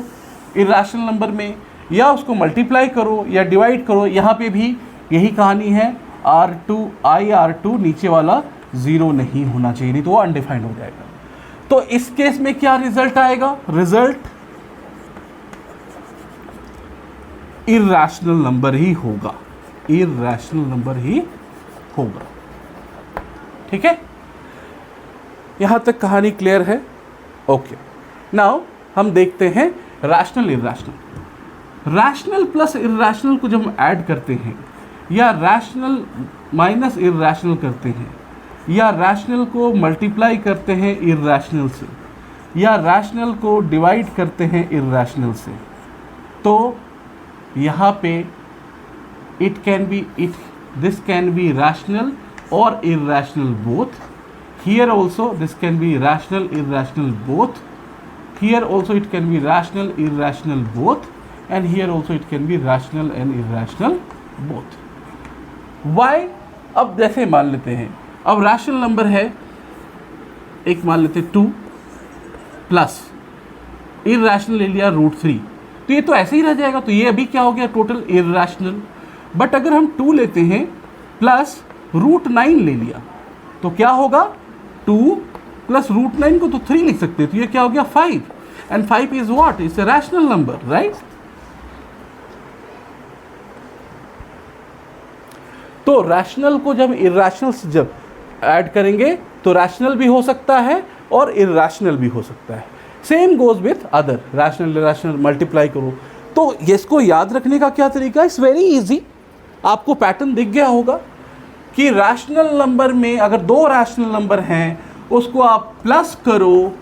इरेशनल नंबर में, या उसको मल्टीप्लाई करो या डिवाइड करो, यहाँ पे भी यही कहानी है, R2 नीचे वाला 0 नहीं होना चाहिए, नहीं तो वो अनडिफाइंड हो जाएगा। तो इस केस में क्या रिजल्ट आएगा, रिजल्ट इर्रेशनल नंबर ही होगा, इर्रेशनल नंबर ही होगा, ठीक है। यहां तक कहानी क्लियर है, ओके। नाउ हम देखते हैं rational irrational. Rational plus irrational को जब हम ऐड करते हैं या रैशनल माइनस इर्रैशनल करते हैं, या रैशनल को मल्टीप्लाई करते हैं इर्रैशनल से, या रैशनल को डिवाइड करते हैं इर्रैशनल से, तो यहाँ पे this can be rational or irrational both. Here also this can be rational, irrational both. Here also it can be rational, irrational both, and here also it can be rational and irrational both. Why? अब जैसे मान लेते हैं, अब रैशनल नंबर है एक, मान लेते हैं 2 प्लस इर्रैशनल ले लिया √3, तो ये तो ऐसे ही रह जाएगा, तो ये अभी क्या हो गया, टोटल इर्रैशनल। बट अगर हम 2 लेते हैं प्लस √9 ले लिया, तो क्या होगा, 2 प्लस √9 को तो 3 लिख सकते हैं, तो ये क्या हो गया 5, and 5 is what, it's a rational number, right. तो रैशनल को जब इर्रैशनल से जब ऐड करेंगे तो रैशनल भी हो सकता है और इर्रैशनल भी हो सकता है। Same goes with other, rational irrational multiply करो। तो इसको याद रखने का क्या तरीका है, इट्स वेरी इजी। आपको पैटर्न दिख गया होगा कि रैशनल नंबर में अगर 2 रैशनल नंबर हैं, उसको आप प्लस करो,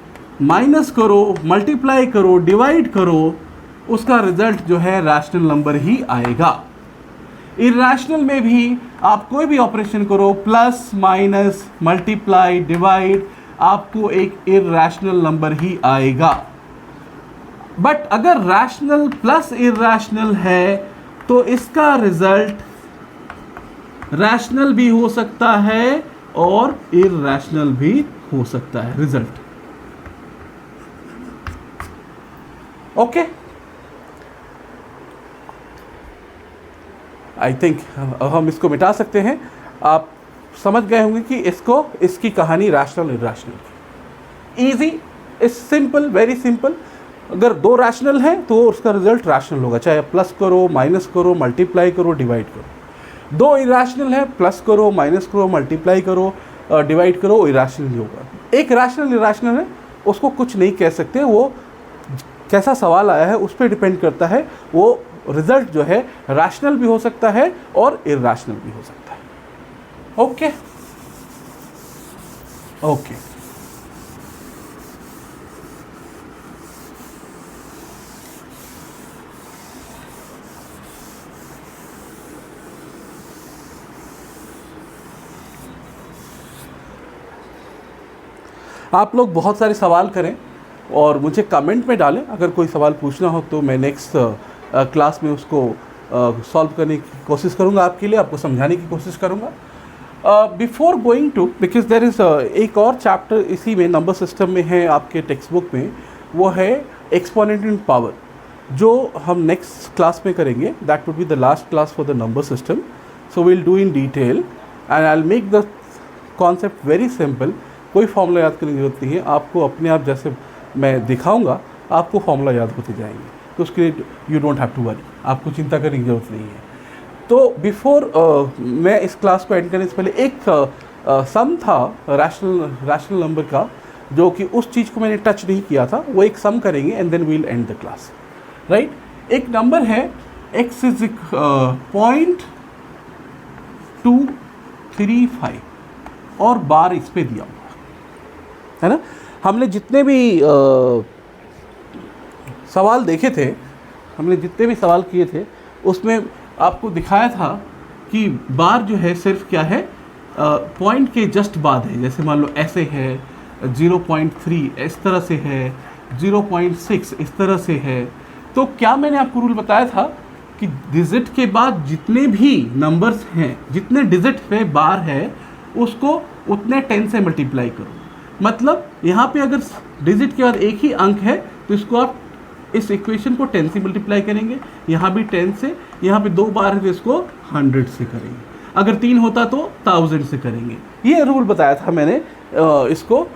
माइनस करो, मल्टीप्लाई करो, डिवाइड करो, उसका रिजल्ट जो है रैशनल नंबर ही आएगा। इर्रैशनल में भी आप कोई भी ऑपरेशन करो, प्लस माइनस मल्टीप्लाई डिवाइड, आपको एक इर्रैशनल नंबर ही आएगा। बट अगर रैशनल प्लस इर्रैशनल है तो इसका रिजल्ट रैशनल भी हो सकता है और इर्रैशनल भी हो सकता है रिजल्ट। ओके, आई थिंक हम इसको मिटा सकते हैं। आप समझ गए होंगे कि इसकी कहानी रैशनल इर्रैशनल की। Easy, is simple, very simple. अगर 2 रैशनल हैं तो उसका रिजल्ट रैशनल होगा, चाहे प्लस करो, माइनस करो, मल्टीप्लाई करो, डिवाइड करो। 2 इरैशनल है, प्लस करो, माइनस करो, मल्टीप्लाई करो, डिवाइड करो, इरैशनल ही होगा। एक रैशनल इरैशनल है, उसको कुछ नहीं कह सकते, वो कैसा सवाल आया है उस पर डिपेंड करता है। वो रिजल्ट जो है रैशनल भी हो सकता है और इरैशनल भी हो सकता है। ओके ओके, आप लोग बहुत सारे सवाल करें और मुझे कमेंट में डालें। अगर कोई सवाल पूछना हो तो मैं नेक्स्ट क्लास में उसको सॉल्व करने की कोशिश करूंगा, आपके लिए आपको समझाने की कोशिश करूंगा। Before going to, because there is एक और चैप्टर इसी में नंबर सिस्टम में है आपके टेक्स्ट बुक में, वो है एक्सपोनेंट इन पावर, जो हम नेक्स्ट क्लास में करेंगे। That would be the last class for the number system, so will do in detail and I will make the concept very simple. कोई फॉर्मूला याद करने की जरूरत नहीं है, आपको अपने आप जैसे मैं दिखाऊंगा आपको फॉर्मूला याद होते जाएंगे, तो उसके लिए you don't have to worry, आपको चिंता करने की ज़रूरत नहीं है। तो बिफोर मैं इस क्लास को एंड करने से पहले एक सम था रैशनल नंबर का, जो कि उस चीज़ को मैंने टच नहीं किया था, वो एक सम करेंगे and then we'll end the class, right. एक नंबर है x इज 0.235 और बार इस पे दिया हुआ है ना। हमने जितने भी सवाल देखे थे, हमने जितने भी सवाल किए थे, उसमें आपको दिखाया था कि बार जो है सिर्फ क्या है, पॉइंट के जस्ट बाद है। जैसे मान लो ऐसे है, 0.3 इस तरह से है, 0.6 इस तरह से है। तो क्या मैंने आपको रूल बताया था कि डिजिट के बाद जितने भी नंबर्स हैं, जितने डिजिट पे बार है, उसको उतने 10 से मल्टीप्लाई करो। मतलब यहाँ पे अगर डिजिट के बाद एक ही अंक है तो इसको आप इस इक्वेशन को 10 से मल्टीप्लाई करेंगे, यहाँ भी 10 से, यहाँ पे 2 बार है तो इसको 100 से करेंगे, अगर 3 होता तो 1000 से करेंगे। ये रूल बताया था मैंने इसको।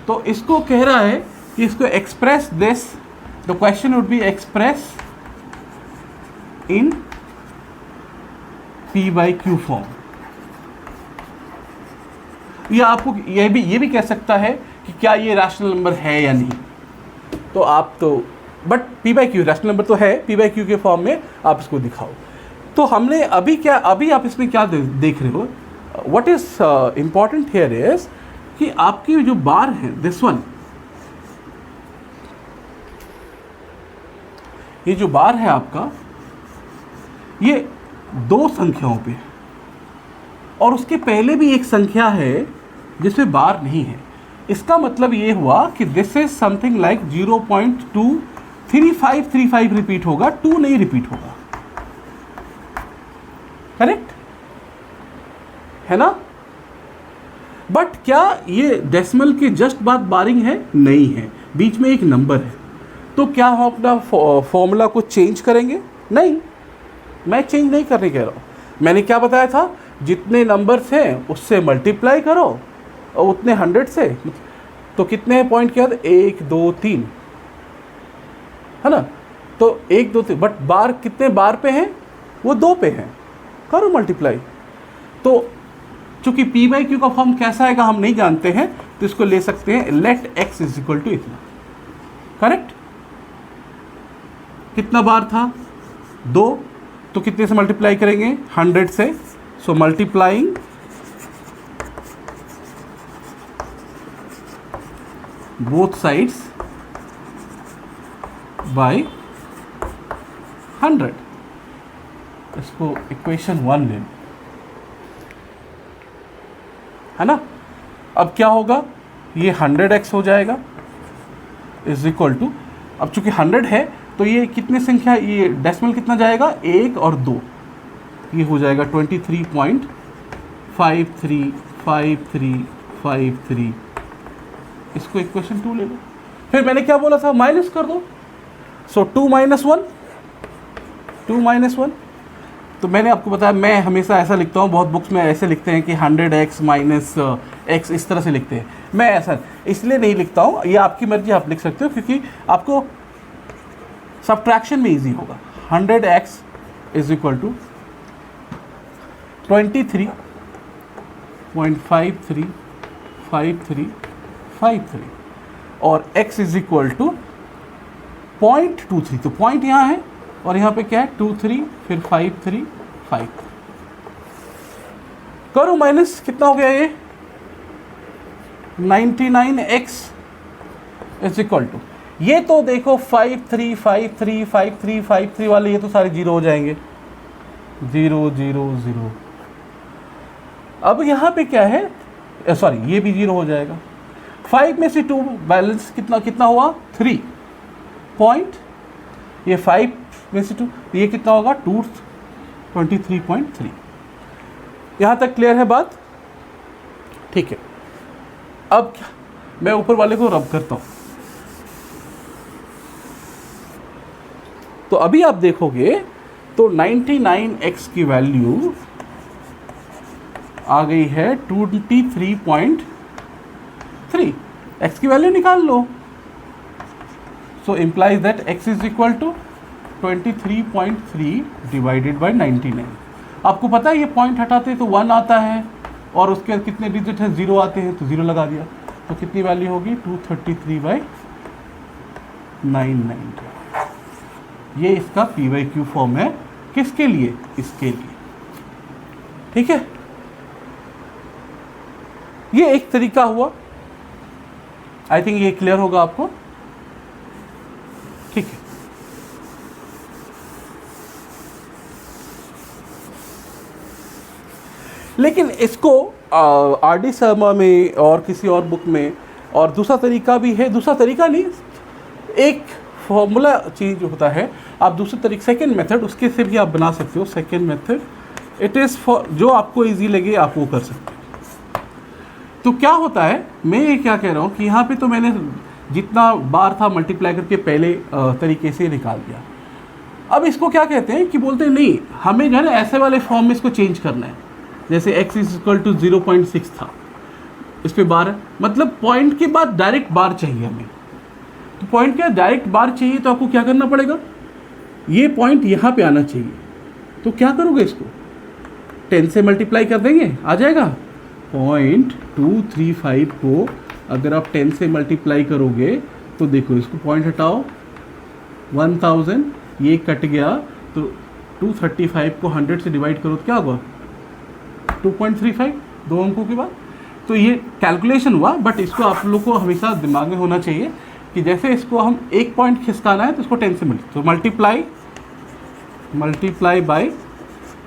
तो इसको कह रहा है कि इसको express this, the question would be express in P/Q form. या आपको ये भी कह सकता है कि क्या ये रैशनल नंबर है या नहीं। तो आप तो बट P/Q रैशनल नंबर तो है, P/Q के फॉर्म में आप इसको दिखाओ। तो तो हमने अभी आप इसमें क्या देख रहे हो, what is important here is कि आपकी जो बार है दिस वन, ये जो बार है आपका, ये दो संख्याओं पे और उसके पहले भी एक संख्या है जिसमें बार नहीं है। इसका मतलब ये हुआ कि this is something like 0.23535 repeat होगा, 2 नहीं रिपीट होगा। करेक्ट है ना? बट क्या ये डेसिमल के जस्ट बाद बारिंग है? नहीं है, बीच में एक नंबर है। तो क्या हम अपना फॉर्मूला को चेंज करेंगे? नहीं, मैं चेंज नहीं करने कह रहा हूँ। मैंने क्या बताया था, जितने नंबर्स हैं उससे मल्टीप्लाई करो और उतने 100 से, तो कितने पॉइंट के बाद 1 2 3 है ना? तो 1 2 3, बट बार कितने बार पे हैं? वो 2 पे हैं, करो मल्टीप्लाई। तो चूंकि पी बाई क्यू का फॉर्म कैसा आएगा हम नहीं जानते हैं, तो इसको ले सकते हैं let x is equal to इतना। करेक्ट? कितना बार था? 2, तो कितने से मल्टीप्लाई करेंगे? 100 से। सो मल्टीप्लाइंग बोथ साइड्स बाय 100। इसको इक्वेशन 1 ले, है ना? अब क्या होगा, ये 100x हो जाएगा इज इक्वल टू, अब चूंकि 100 है तो ये कितने संख्या, ये डेसिमल कितना जाएगा? 1 और 2, ये हो जाएगा 23.535353। इसको इक्वेशन 2 ले लो। फिर मैंने क्या बोला था, माइनस कर दो। सो 2 - 1, 2 - 1। तो मैंने आपको बताया, मैं हमेशा ऐसा लिखता हूँ, बहुत बुक्स में ऐसे लिखते हैं कि 100x माइनस x, इस तरह से लिखते हैं। मैं ऐसा इसलिए नहीं लिखता हूँ, ये आपकी मर्जी, आप लिख सकते हो, क्योंकि आपको सब्ट्रैक्शन में इजी होगा। 100x इज इक्वल टू 23.535353 और x इज इक्वल टू 0.23। तो पॉइंट यहाँ है और यहाँ पे क्या है, 23 फिर 5353। करो माइनस, कितना हो गया ये? 99x इज इक्वल टू, ये तो देखो 53535353 वाले, ये तो सारे जीरो हो जाएंगे, 0 0 0। अब यहाँ पे क्या है, सॉरी ये भी 0 हो जाएगा। 5 में से 2 बैलेंस कितना हुआ? 3 पॉइंट, ये 5 में से 2, ये कितना होगा? 23.3। यहाँ तक क्लियर है बात? ठीक है। अब मैं ऊपर वाले को रब करता हूँ। तो अभी आप देखोगे तो 99x की वैल्यू आ गई है 23.3। x की वैल्यू निकाल लो। So implies that x is equal to 23.3 divided by 99। आपको पता है ये पॉइंट हटाते तो 1 आता है और उसके कितने डिजिट है? 0 आते हैं, तो 0 लगा दिया। तो कितनी वैल्यू होगी? 233/990। ये इसका पी बाई क्यू फॉर्म है। किसके लिए? इसके लिए। ठीक है, ये एक तरीका हुआ। आई थिंक ये क्लियर होगा आपको। ठीक है, लेकिन इसको आर.डी. शर्मा में और किसी और बुक में और दूसरा तरीका भी है, दूसरा तरीका नहीं, एक फॉर्मूला चेंज होता है। आप दूसरे तरीके, सेकेंड मेथड, उसके से भी आप बना सकते हो। Second method it is for, जो आपको इजी लगे आप वो कर सकते हो। तो क्या होता है, मैं ये क्या कह रहा हूँ कि यहाँ पे तो मैंने जितना बार था मल्टीप्लाई करके पहले तरीके से निकाल दिया। अब इसको क्या कहते हैं कि बोलते हैं नहीं, हमें जो है ना ऐसे वाले फॉर्म में इसको चेंज करना है। जैसे x इज इक्वल टू 0.6 था, इस पर बार है, मतलब पॉइंट के बाद डायरेक्ट बार चाहिए हमें। तो पॉइंट के बाद डायरेक्ट बार चाहिए तो आपको क्या करना पड़ेगा, ये पॉइंट यहाँ पे आना चाहिए। तो क्या करोगे, इसको 10 से मल्टीप्लाई कर देंगे, आ जाएगा 0.235 को अगर आप 10 से मल्टीप्लाई करोगे तो देखो, इसको पॉइंट हटाओ 1000, ये कट गया तो 235 को 100 से डिवाइड करो तो क्या होगा 2.35, 2 अंकों के बाद। तो ये कैलकुलेशन हुआ, बट इसको आप लोग को हमेशा दिमाग में होना चाहिए कि जैसे इसको हम एक पॉइंट खिसकाना है तो इसको 10 से तो मल्टीप्लाई बाय,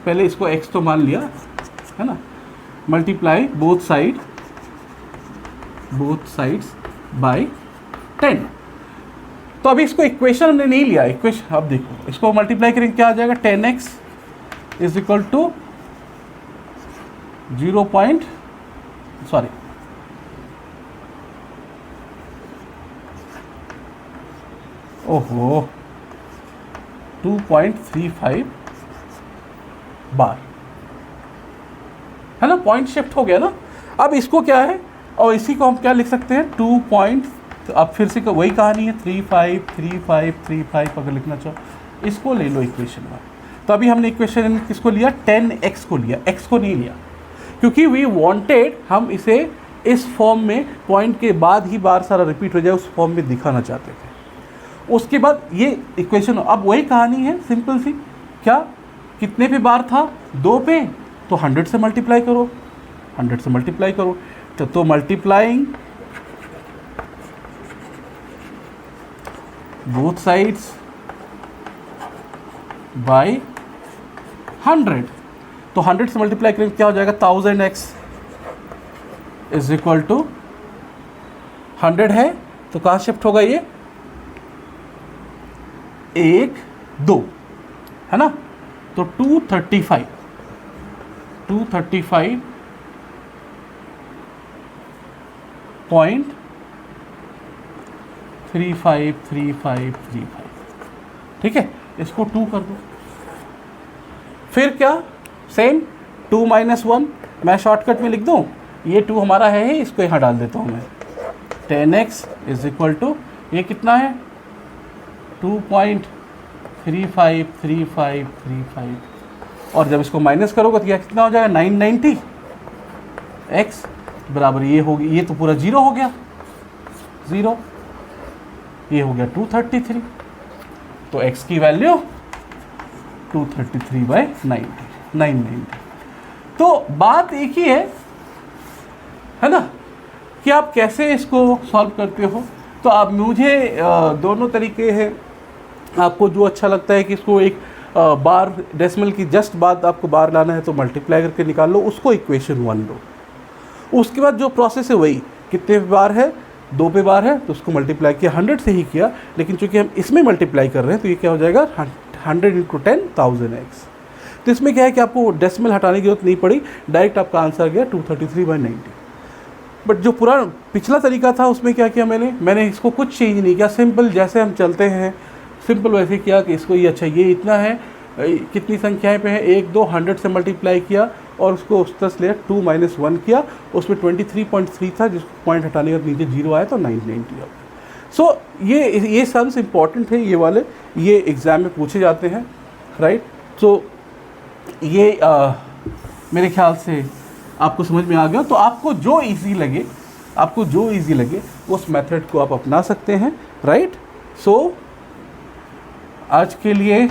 पहले इसको x तो मान लिया है ना, मल्टीप्लाई बोथ साइड्स बाय 10। तो अभी इसको इक्वेशन हमने नहीं लिया, इक्वेशन अब देखो इसको मल्टीप्लाई करेंगे क्या आ जाएगा 10x इज इक्वल टू 2.35 बार, है ना, पॉइंट शिफ्ट हो गया ना। अब इसको क्या है, और इसी को हम क्या लिख सकते हैं 2 पॉइंट, तो अब फिर से वही कहानी है 35 अगर लिखना चाहो इसको ले लो इक्वेशन में। तो अभी हमने इक्वेशन किसको लिया 10x को लिया, x को नहीं लिया, क्योंकि वी वांटेड हम इसे इस फॉर्म में पॉइंट के बाद ही बार सारा रिपीट हो जाए उस फॉर्म में दिखाना चाहते थे। उसके बाद ये इक्वेशन, अब वही कहानी है सिंपल सी, क्या कितने पे बार था 2 पे, तो 100 से मल्टीप्लाई करो, तो मल्टीप्लाइंग बोथ साइड्स बाय 100, तो 100 से मल्टीप्लाई करेंगे क्या हो जाएगा 1000x इज इक्वल टू 100 है, तो कहाँ शिफ्ट होगा ये 1 2 है ना, तो 235.3535, ठीक है, इसको 2 कर दो। फिर क्या सेम 2 - 1 मैं शॉर्टकट में लिख दूं, ये 2 हमारा है ही, इसको यहाँ डाल देता हूँ मैं, 10x इज इक्वल टू ये कितना है 2.353535, और जब इसको माइनस करोगे तो यह कितना हो जाएगा 990, x बराबर ये होगी, ये तो पूरा 0 हो गया 0, ये हो गया 233, तो x की वैल्यू 233/990। तो बात एक ही है ना, कि आप कैसे इसको सॉल्व करते हो। तो आप मुझे दोनों तरीके हैं, आपको जो अच्छा लगता है कि इसको एक बार डेसिमल की जस्ट बाद आपको बार लाना है तो मल्टीप्लाई करके निकाल लो, उसको इक्वेशन 1 लो। उसके बाद जो प्रोसेस है वही, कितने पे बार है 2 पे बार है तो उसको मल्टीप्लाई किया, 100 से ही किया, लेकिन चूंकि हम इसमें मल्टीप्लाई कर रहे हैं तो ये क्या हो जाएगा 100 × 10,000x। तो इसमें क्या है कि आपको डेसिमल हटाने की जरूरत नहीं पड़ी, डायरेक्ट आपका आंसर गया 233/90। बट जो पूरा पिछला तरीका था उसमें क्या किया मैंने इसको कुछ चेंज नहीं किया, सिंपल जैसे हम चलते हैं सिंपल वैसे किया कि इसको ये अच्छा ये इतना है, कितनी संख्याएं पे है 1 2 100 से मल्टीप्लाई किया और उसको उस तरह से 2 - 1 किया, उसमें 23.3 था, जिसको पॉइंट हटाने का नीचे 0 आया तो 990 आ गया। सो ये सम्स इम्पॉर्टेंट है, ये वाले ये एग्ज़ाम में पूछे जाते हैं, राइट। सो ये मेरे ख्याल से आपको समझ में आ गया। तो आपको जो इजी लगे उस मेथड को आप अपना सकते हैं, राइट। सो आज के लिए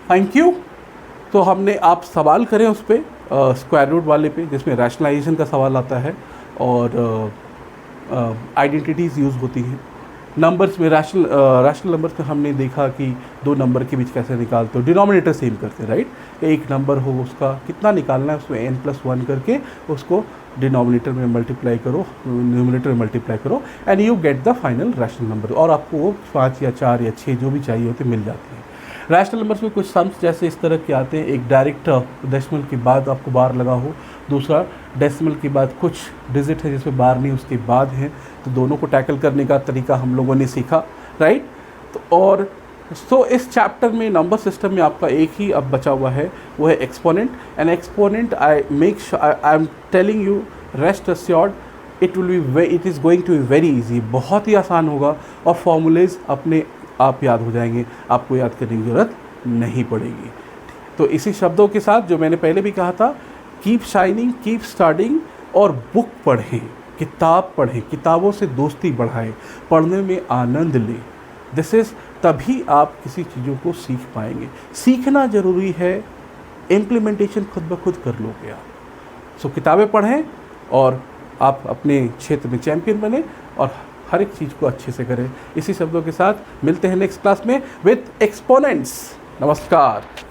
थैंक यू। तो हमने आप सवाल करें उस पर स्क्वायर रूट वाले पे, जिसमें रैशनलाइजेशन का सवाल आता है और आइडेंटिटीज़ यूज़ होती हैं। नंबर्स में रैशनल नंबर्स में हमने देखा कि 2 नंबर के बीच कैसे निकालते हो, डिनोमिनेटर सेम करते हैं, राइट। एक नंबर हो उसका कितना निकालना है, उसमें n+1 करके उसको डिनोमिनेटर में मल्टीप्लाई करो, न्यूमरेटर में मल्टीप्लाई करो and you get the final rational number, और आपको वो 5 या 4 या 6 जो भी चाहिए होते मिल जाती है। रैशनल नंबर्स में कुछ सम्स जैसे इस तरह के आते हैं, एक डायरेक्ट डेसिमल के बाद आपको बार लगा हो, दूसरा डेसिमल के बाद कुछ डिजिट है जिसमें बार नहीं उसके बाद है, तो दोनों को टैकल करने का तरीका हम लोगों ने सीखा, राइट। तो इस चैप्टर में नंबर सिस्टम में आपका एक ही अब बचा हुआ है, वो है exponent. And exponent I am telling you rest assured it is going to be very easy, बहुत ही आसान होगा और फॉर्मूलेज अपने आप याद हो जाएंगे, आपको याद करने की ज़रूरत नहीं पड़ेगी। तो इसी शब्दों के साथ जो मैंने पहले भी कहा था, कीप शाइनिंग, कीप स्टडिंग और बुक पढ़ें, किताब पढ़ें, किताबों से दोस्ती बढ़ाएं, पढ़ने में आनंद लें। दिस इज़ तभी आप किसी चीज़ों को सीख पाएंगे। सीखना ज़रूरी है, इम्प्लीमेंटेशन खुद ब खुद कर लोगे आप। सो किताबें पढ़ें और आप अपने क्षेत्र में चैंपियन बने और हर एक चीज़ को अच्छे से करें। इसी शब्दों के साथ मिलते हैं नेक्स्ट क्लास में विथ एक्सपोनेंट्स। नमस्कार।